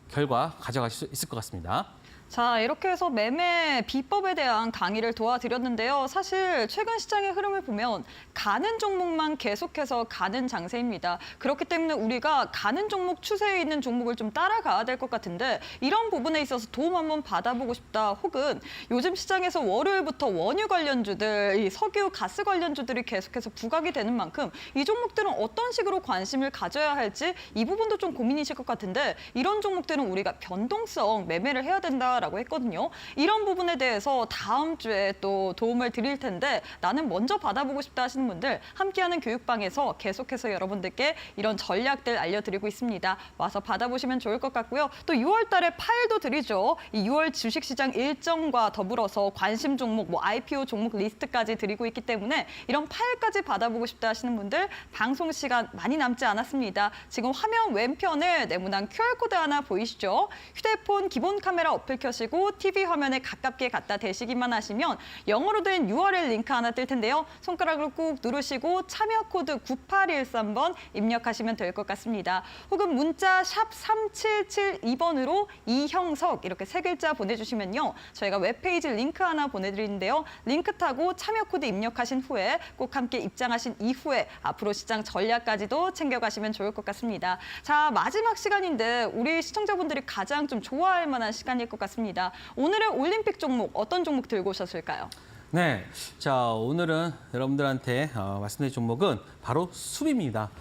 결과 가져가실 수 있을 것 같습니다. 자, 이렇게 해서 매매 비법에 대한 강의를 도와드렸는데요. 사실 최근 시장의 흐름을 보면 가는 종목만 계속해서 가는 장세입니다. 그렇기 때문에 우리가 가는 종목 추세에 있는 종목을 좀 따라가야 될 것 같은데 이런 부분에 있어서 도움 한번 받아보고 싶다. 혹은 요즘 시장에서 월요일부터 원유 관련주들, 이 석유, 가스 관련주들이 계속해서 부각이 되는 만큼 이 종목들은 어떤 식으로 관심을 가져야 할지 이 부분도 좀 고민이실 것 같은데 이런 종목들은 우리가 변동성 매매를 해야 된다. 라고 했거든요. 이런 부분에 대해서 다음 주에 또 도움을 드릴 텐데 나는 먼저 받아보고 싶다 하시는 분들 함께하는 교육방에서 계속해서 여러분들께 이런 전략들 알려드리고 있습니다. 와서 받아보시면 좋을 것 같고요. 또 6월 달에 파일도 드리죠. 이 6월 주식시장 일정과 더불어서 관심 종목, IPO 종목 리스트까지 드리고 있기 때문에 이런 파일까지 받아보고 싶다 하시는 분들 방송 시간 많이 남지 않았습니다. 지금 화면 왼편에 네모난 QR코드 하나 보이시죠? 휴대폰 기본 카메라 어플 켜시고 TV 화면에 가깝게 갖다 대시기만 하시면 영어로 된 URL 링크 하나 뜰 텐데요. 손가락을 꾹 누르시고 참여 코드 9813번 입력하시면 될 것 같습니다. 혹은 문자 샵 3772번으로 이형석 이렇게 3글자 보내주시면요. 저희가 웹페이지 링크 하나 보내드리는데요. 링크 타고 참여 코드 입력하신 후에 꼭 함께 입장하신 이후에 앞으로 시장 전략까지도 챙겨가시면 좋을 것 같습니다. 자, 마지막 시간인데 우리 시청자분들이 가장 좀 좋아할 만한 시간일 것 같습니다. 오늘의 올림픽 종목 어떤 종목 들고 오셨을까요? 네, 자 오늘은 여러분들한테 말씀드릴 종목은 바로 숲입니다.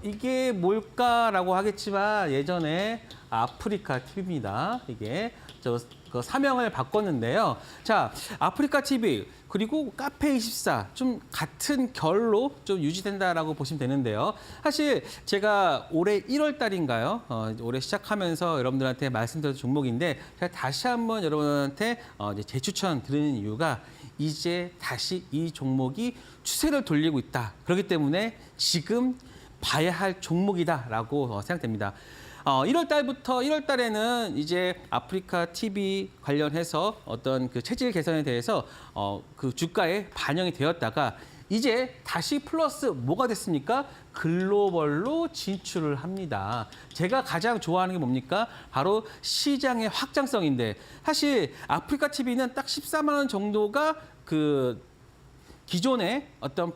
이게 뭘까라고 하겠지만 예전에 아프리카 TV입니다. 이게 그 사명을 바꿨는데요. 자, 아프리카 TV 그리고 카페24 좀 같은 결로 좀 유지된다라고 보시면 되는데요. 사실 제가 올해 1월 달인가요? 올해 시작하면서 여러분들한테 말씀드린 종목인데 제가 다시 한번 여러분한테 재추천 드리는 이유가 이제 다시 이 종목이 추세를 돌리고 있다. 그렇기 때문에 지금 봐야 할 종목이다라고 생각됩니다. 1월 달에는 이제 아프리카 TV 관련해서 어떤 그 체질 개선에 대해서 그 주가에 반영이 되었다가 이제 다시 플러스 뭐가 됐습니까? 글로벌로 진출을 합니다. 제가 가장 좋아하는 게 뭡니까? 바로 시장의 확장성인데 사실 아프리카 TV는 딱 14만 원 정도가 기존의 어떤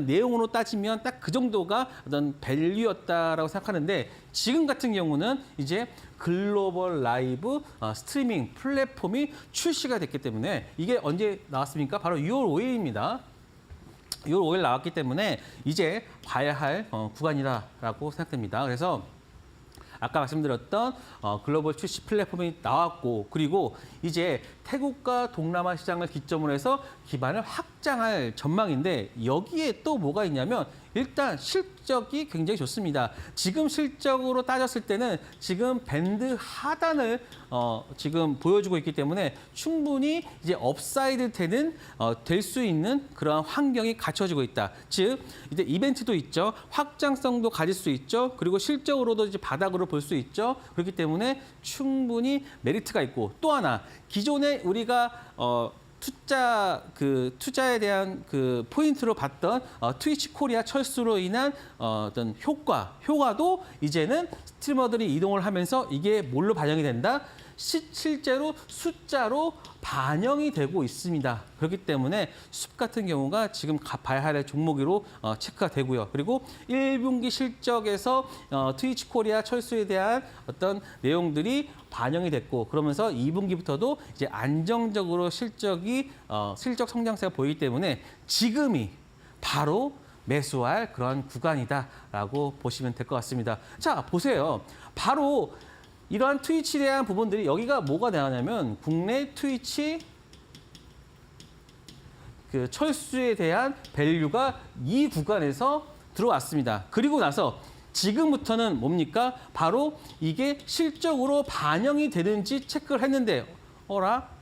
내용으로 따지면 딱 그 정도가 어떤 밸류였다라고 생각하는데 지금 같은 경우는 이제 글로벌 라이브 스트리밍 플랫폼이 출시가 됐기 때문에 이게 언제 나왔습니까? 바로 6월 5일입니다. 6월 5일 나왔기 때문에 이제 봐야 할 구간이다라고 생각됩니다. 그래서 아까 말씀드렸던 글로벌 출시 플랫폼이 나왔고 그리고 이제 태국과 동남아 시장을 기점으로 해서 기반을 확장할 전망인데 여기에 또 뭐가 있냐면 일단 실적이 굉장히 좋습니다. 지금 실적으로 따졌을 때는 지금 밴드 하단을 지금 보여주고 있기 때문에 충분히 이제 업사이드 될 수 있는 그런 환경이 갖춰지고 있다. 즉 이제 이벤트도 있죠. 확장성도 가질 수 있죠. 그리고 실적으로도 이제 바닥으로 볼 수 있죠. 그렇기 때문에 충분히 메리트가 있고 또 하나 기존에 우리가 투자에 대한 포인트로 봤던 트위치 코리아 철수로 인한 어떤 효과도 이제는 스트리머들이 이동을 하면서 이게 뭘로 반영이 된다? 실제로 숫자로 반영이 되고 있습니다. 그렇기 때문에 숲 같은 경우가 지금 봐야 할 종목으로 체크가 되고요. 그리고 1분기 실적에서 트위치 코리아 철수에 대한 어떤 내용들이 반영이 됐고 그러면서 2분기부터도 이제 안정적으로 실적 성장세가 보이기 때문에 지금이 바로 매수할 그런 구간이다라고 보시면 될 것 같습니다. 자, 보세요. 바로 이러한 트위치에 대한 부분들이 여기가 뭐가 나오냐면 국내 트위치 철수에 대한 밸류가 이 구간에서 들어왔습니다. 그리고 나서 지금부터는 뭡니까? 바로 이게 실적으로 반영이 되는지 체크를 했는데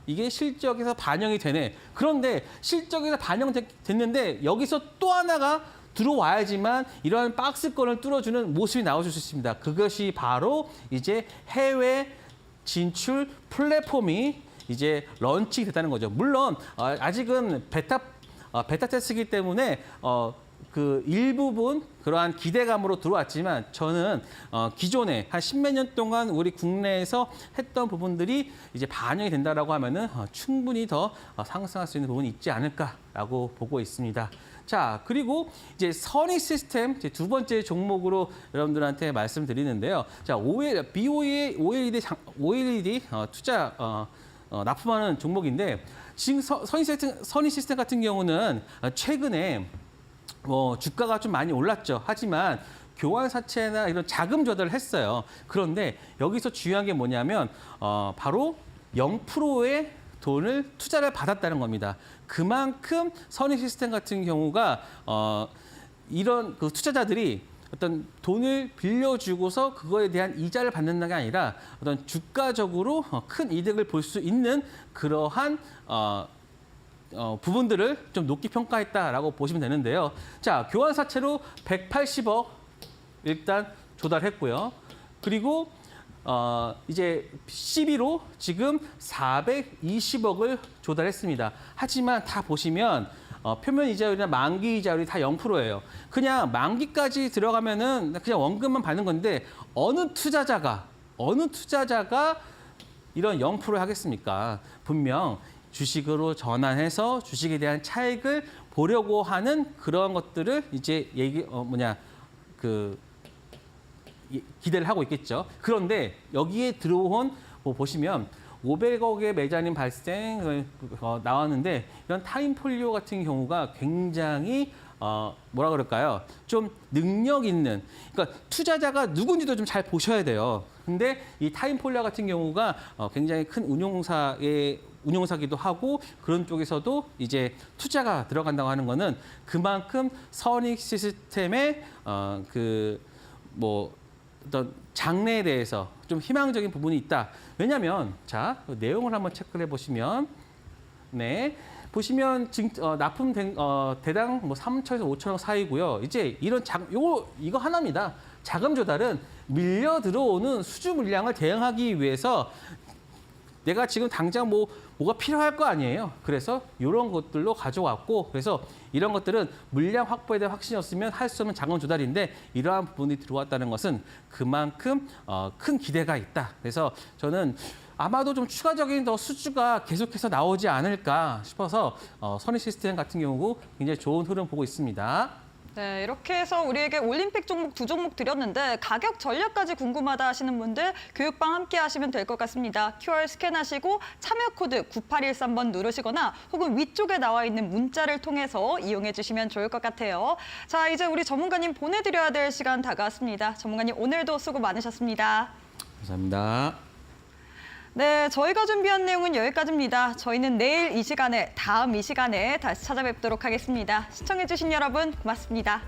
이게 실적에서 반영이 되네. 그런데 실적에서 반영됐는데 여기서 또 하나가 들어와야지만 이러한 박스권을 뚫어주는 모습이 나올 수 있습니다. 그것이 바로 이제 해외 진출 플랫폼이 이제 런칭됐다는 거죠. 물론 아직은 베타 테스트이기 때문에 일부분 그러한 기대감으로 들어왔지만 저는 기존에 한 십몇 년 동안 우리 국내에서 했던 부분들이 이제 반영이 된다라고 하면은 충분히 더 상승할 수 있는 부분이 있지 않을까라고 보고 있습니다. 자, 그리고 이제 선의 시스템 두 번째 종목으로 여러분들한테 말씀드리는데요. 자, OLED 투자 납품하는 종목인데 지금 선의 시스템 같은 경우는 최근에 주가가 좀 많이 올랐죠. 하지만 교환사채나 이런 자금 조달을 했어요. 그런데 여기서 중요한 게 뭐냐면 바로 0%의 돈을 투자를 받았다는 겁니다. 그만큼 선의 시스템 같은 경우가 이런 투자자들이 어떤 돈을 빌려주고서 그거에 대한 이자를 받는 게 아니라 어떤 주가적으로 큰 이득을 볼 수 있는 그러한 부분들을 좀 높게 평가했다라고 보시면 되는데요. 자, 교환사채로 180억 일단 조달했고요. 그리고 이제 CB로 지금 420억을 조달했습니다. 하지만 다 보시면 표면 이자율이나 만기 이자율이 다 0%예요. 그냥 만기까지 들어가면은 그냥 원금만 받는 건데 어느 투자자가 이런 0%를 하겠습니까? 분명 주식으로 전환해서 주식에 대한 차익을 보려고 하는 그런 것들을 이제 기대를 하고 있겠죠. 그런데 여기에 들어온 보시면 500억의 매자님 발생 나왔는데 이런 타임폴리오 같은 경우가 굉장히 뭐라 그럴까요? 좀 능력 있는, 그러니까 투자자가 누군지도 좀 잘 보셔야 돼요. 근데 이 타임폴리오 같은 경우가 굉장히 큰 운용사기도 하고 그런 쪽에서도 이제 투자가 들어간다고 하는 거는 그만큼 선익 시스템의 어떤 장래에 대해서 좀 희망적인 부분이 있다. 왜냐하면 자, 내용을 한번 체크를 해보시면 보시면 납품된 대당 3천에서 5천억 사이고요. 이제 이런 이거 하나입니다. 자금 조달은 밀려 들어오는 수주 물량을 대응하기 위해서 내가 지금 당장 뭐가 필요할 거 아니에요. 그래서 이런 것들로 가져왔고 그래서 이런 것들은 물량 확보에 대한 확신이었으면 할 수 없는 자금 조달인데 이러한 부분이 들어왔다는 것은 그만큼 큰 기대가 있다. 그래서 저는 아마도 좀 추가적인 더 수주가 계속해서 나오지 않을까 싶어서 선희 시스템 같은 경우 굉장히 좋은 흐름 보고 있습니다. 네, 이렇게 해서 우리에게 올림픽 종목 2종목 드렸는데 가격 전략까지 궁금하다 하시는 분들 교육방 함께 하시면 될 것 같습니다. QR 스캔하시고 참여 코드 9813번 누르시거나 혹은 위쪽에 나와 있는 문자를 통해서 이용해 주시면 좋을 것 같아요. 자, 이제 우리 전문가님 보내드려야 될 시간 다가왔습니다. 전문가님 오늘도 수고 많으셨습니다. 감사합니다. 네, 저희가 준비한 내용은 여기까지입니다. 저희는 내일 이 시간에, 다음 이 시간에 다시 찾아뵙도록 하겠습니다. 시청해주신 여러분 고맙습니다.